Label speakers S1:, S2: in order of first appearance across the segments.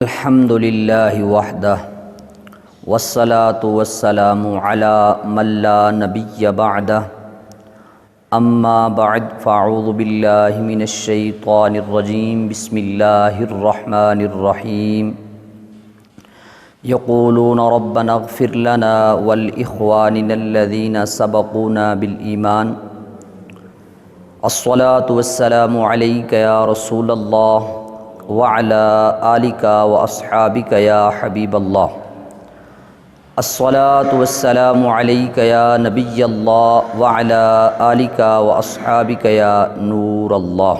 S1: الحمد للہ وحدہ والصلاة والسلام علی من لا نبی بعدہ اما بعد فاعوذ باللہ من الشیطان الرجیم بسم اللہ الرحمن الرحیم یقولون ربنا اغفر لنا ولاخواننا الذین سبقونا بالایمان الصلاة والسلام علیک یا رسول اللہ وعلى آلك وأصحابك يا حبيب الله الصلاة والسلام عليك يا نبي الله وعلى آلك وأصحابك يا نور الله۔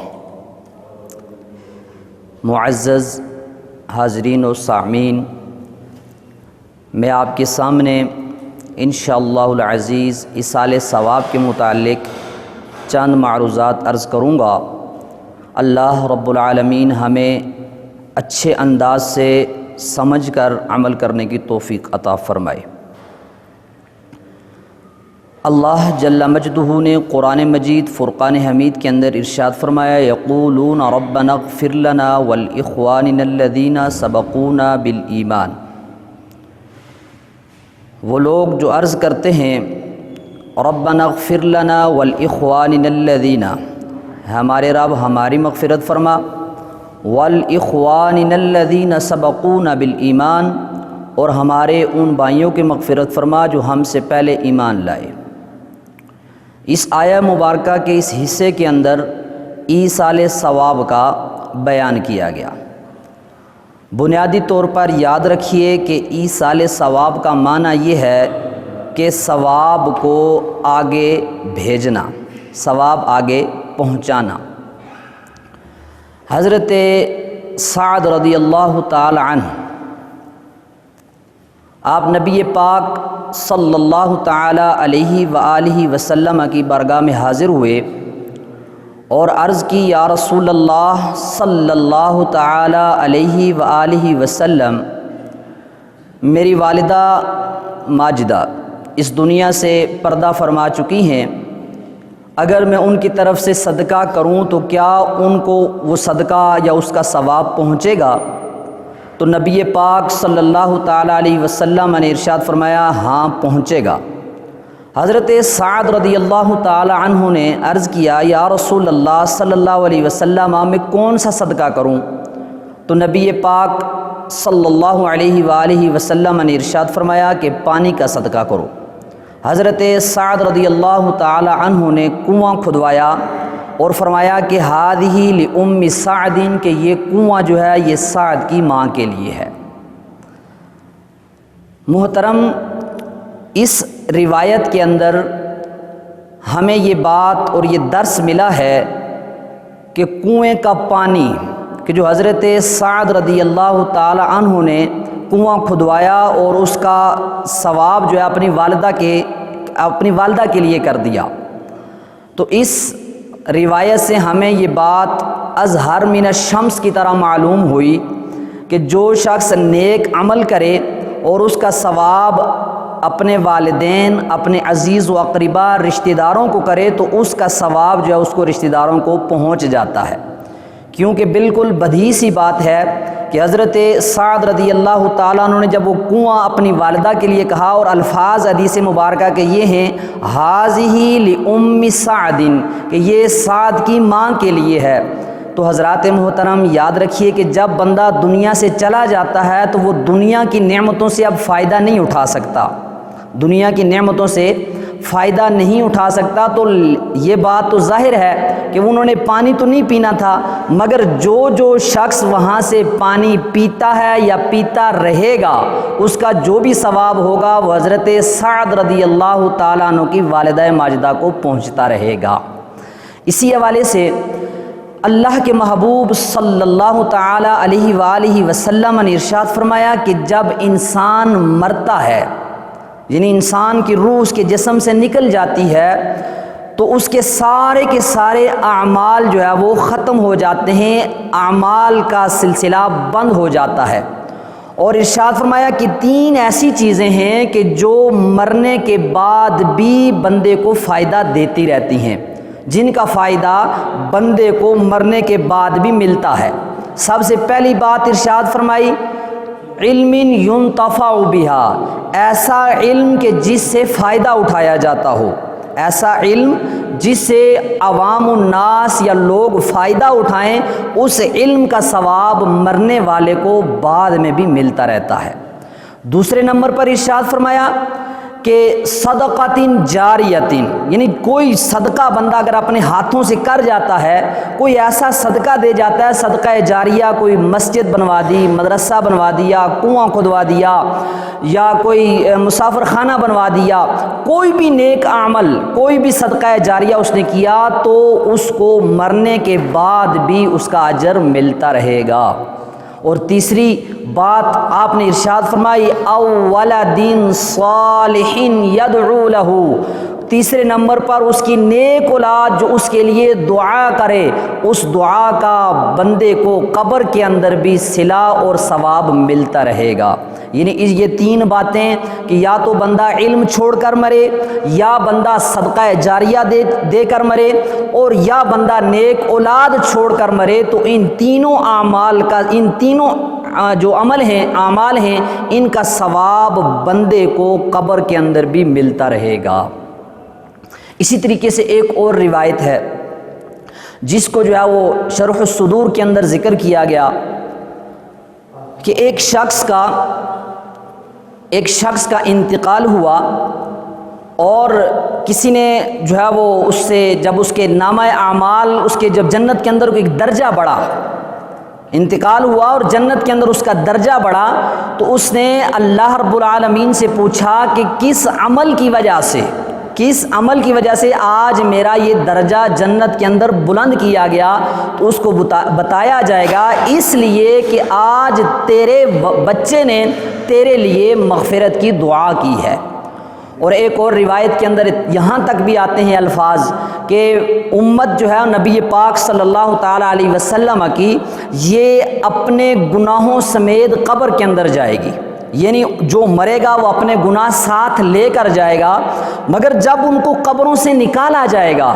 S1: معزز حاضرین و سامعین، میں آپ کے سامنے انشاءاللہ العزیز ایصال ثواب کے متعلق چند معروضات عرض کروں گا۔ اللہ رب العالمین ہمیں اچھے انداز سے سمجھ کر عمل کرنے کی توفیق عطا فرمائے۔ اللہ جل مجدہ نے قرآن مجید فرقان حمید کے اندر ارشاد فرمایا، یقولون ربنا اغفر لنا ولاخواننا الذین سبقونا بالایمان۔ وہ لوگ جو عرض کرتے ہیں ربنا اغفر لنا ولاخواننا الذین، ہمارے رب ہماری مغفرت فرما، والاخواننا الذین سبقونا بالایمان، اور ہمارے ان بھائیوں کی مغفرت فرما جو ہم سے پہلے ایمان لائے۔ اس آیہ مبارکہ کے اس حصے کے اندر ایصال ثواب کا بیان کیا گیا۔ بنیادی طور پر یاد رکھیے کہ ایصال ثواب کا معنی یہ ہے کہ ثواب کو آگے بھیجنا، ثواب آگے پہنچانا۔ حضرت سعد رضی اللہ تعالی عنہ آپ نبی پاک صلی اللہ تعالی علیہ وآلہ وسلم کی بارگاہ میں حاضر ہوئے اور عرض کی، یا رسول اللہ صلی اللہ تعالی علیہ وآلہ وسلم، میری والدہ ماجدہ اس دنیا سے پردہ فرما چکی ہیں، اگر میں ان کی طرف سے صدقہ کروں تو کیا ان کو وہ صدقہ یا اس کا ثواب پہنچے گا؟ تو نبی پاک صلی اللہ تعالیٰ علیہ وسلم نے ارشاد فرمایا، ہاں پہنچے گا۔ حضرت سعد رضی اللہ تعالیٰ عنہ نے عرض کیا، یا رسول اللہ صلی اللہ علیہ وسلم، میں کون سا صدقہ کروں؟ تو نبی پاک صلی اللہ علیہ وآلہ وسلم نے ارشاد فرمایا کہ پانی کا صدقہ کرو۔ حضرت سعد رضی اللہ تعالی عنہ نے کنواں کھدوایا اور فرمایا کہ ہذہ لأم سعد، کہ یہ کنواں جو ہے یہ سعد کی ماں کے لیے ہے۔ محترم، اس روایت کے اندر ہمیں یہ بات اور یہ درس ملا ہے کہ کنویں کا پانی کہ جو حضرت سعد رضی اللہ تعالی عنہ نے کنواں کھدوایا اور اس کا ثواب جو ہے اپنی والدہ کے لیے کر دیا، تو اس روایت سے ہمیں یہ بات اظہر من الشمس کی طرح معلوم ہوئی کہ جو شخص نیک عمل کرے اور اس کا ثواب اپنے والدین، اپنے عزیز و اقربا رشتہ داروں کو کرے تو اس کا ثواب جو ہے اس کو رشتہ داروں کو پہنچ جاتا ہے، کیونکہ بالکل بدیہی سی بات ہے کہ حضرت سعد رضی اللہ تعالیٰ عنہ نے جب وہ کنواں اپنی والدہ کے لیے کہا، اور الفاظ حدیث مبارکہ کے یہ ہیں، ھذہ لأم سعد، کہ یہ سعد کی ماں کے لیے ہے۔ تو حضرات محترم، یاد رکھیے کہ جب بندہ دنیا سے چلا جاتا ہے تو وہ دنیا کی نعمتوں سے اب فائدہ نہیں اٹھا سکتا، دنیا کی نعمتوں سے فائدہ نہیں اٹھا سکتا۔ تو یہ بات تو ظاہر ہے کہ انہوں نے پانی تو نہیں پینا تھا، مگر جو شخص وہاں سے پانی پیتا ہے یا پیتا رہے گا، اس کا جو بھی ثواب ہوگا وہ حضرت سعد رضی اللہ تعالیٰ عنہ کی والدہ ماجدہ کو پہنچتا رہے گا۔ اسی حوالے سے اللہ کے محبوب صلی اللہ تعالیٰ علیہ وآلہ وسلم نے ارشاد فرمایا کہ جب انسان مرتا ہے، یعنی انسان کی روح اس کے جسم سے نکل جاتی ہے، تو اس کے سارے اعمال جو ہے وہ ختم ہو جاتے ہیں، اعمال کا سلسلہ بند ہو جاتا ہے۔ اور ارشاد فرمایا کہ 3 ایسی چیزیں ہیں کہ جو مرنے کے بعد بھی بندے کو فائدہ دیتی رہتی ہیں، جن کا فائدہ بندے کو مرنے کے بعد بھی ملتا ہے۔ سب سے پہلی بات ارشاد فرمائی علم ينتفع بها، ایسا علم کہ جس سے فائدہ اٹھایا جاتا ہو، ایسا علم جس سے عوام الناس یا لوگ فائدہ اٹھائیں، اس علم کا ثواب مرنے والے کو بعد میں بھی ملتا رہتا ہے۔ دوسرے نمبر پر ارشاد فرمایا کہ صدقۃ جاریۃ، یعنی کوئی صدقہ بندہ اگر اپنے ہاتھوں سے کر جاتا ہے، کوئی ایسا صدقہ دے جاتا ہے، صدقہ جاریہ، کوئی مسجد بنوا دی، مدرسہ بنوا دیا، کنواں کھدوا دیا، یا کوئی مسافر خانہ بنوا دیا، کوئی بھی نیک عمل، کوئی بھی صدقہ جاریہ اس نے کیا تو اس کو مرنے کے بعد بھی اس کا اجر ملتا رہے گا۔ اور تیسری بات آپ نے ارشاد فرمائی او ولد صالح یدعو لہ، تیسرے نمبر پر اس کی نیک اولاد جو اس کے لیے دعا کرے، اس دعا کا بندے کو قبر کے اندر بھی صلہ اور ثواب ملتا رہے گا۔ یعنی یہ تین باتیں کہ یا تو بندہ علم چھوڑ کر مرے، یا بندہ صدقہ جاریہ دے کر مرے، اور یا بندہ نیک اولاد چھوڑ کر مرے، تو ان تینوں اعمال کا، ان تینوں جو عمل ہیں، اعمال ہیں، ان کا ثواب بندے کو قبر کے اندر بھی ملتا رہے گا۔ اسی طریقے سے ایک اور روایت ہے جس کو جو ہے وہ شرح الصدور کے اندر ذکر کیا گیا کہ ایک شخص کا انتقال ہوا، اور کسی نے جو ہے وہ اس سے جب اس کے نامہ اعمال، اس کے جب جنت کے اندر ایک درجہ بڑھا، انتقال ہوا اور جنت کے اندر اس کا درجہ بڑھا، تو اس نے اللہ رب العالمین سے پوچھا کہ کس عمل کی وجہ سے آج میرا یہ درجہ جنت کے اندر بلند کیا گیا؟ تو اس کو بتایا جائے گا اس لیے کہ آج تیرے بچے نے تیرے لیے مغفرت کی دعا کی ہے۔ اور ایک اور روایت کے اندر یہاں تک بھی آتے ہیں الفاظ کہ امت جو ہے نبی پاک صلی اللہ تعالیٰ علیہ وسلم کی، یہ اپنے گناہوں سمیت قبر کے اندر جائے گی، یعنی جو مرے گا وہ اپنے گناہ ساتھ لے کر جائے گا، مگر جب ان کو قبروں سے نکالا جائے گا،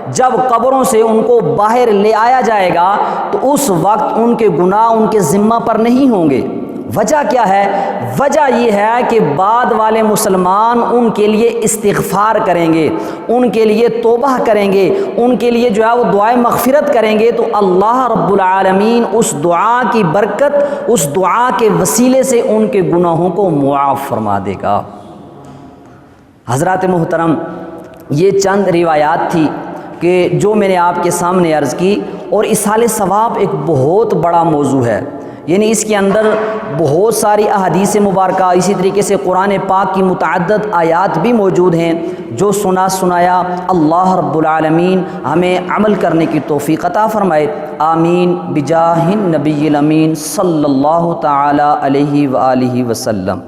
S1: جب قبروں سے ان کو باہر لے آیا جائے گا، تو اس وقت ان کے گناہ ان کے ذمہ پر نہیں ہوں گے۔ وجہ کیا ہے؟ وجہ یہ ہے کہ بعد والے مسلمان ان کے لیے استغفار کریں گے، ان کے لیے توبہ کریں گے، ان کے لیے جو ہے وہ دعائے مغفرت کریں گے، تو اللہ رب العالمین اس دعا کی برکت، اس دعا کے وسیلے سے ان کے گناہوں کو معاف فرما دے گا۔ حضرات محترم، یہ چند روایات تھی کہ جو میں نے آپ کے سامنے عرض کی، اور اصال ثواب ایک بہت بڑا موضوع ہے، یعنی اس کے اندر بہت ساری احادیث مبارکہ، اسی طریقے سے قرآن پاک کی متعدد آیات بھی موجود ہیں۔ جو سنایا اللہ رب العالمین ہمیں عمل کرنے کی توفیق عطا فرمائے، آمین بجاہ النبی الامین صلی اللہ تعالی علیہ وآلہ وسلم۔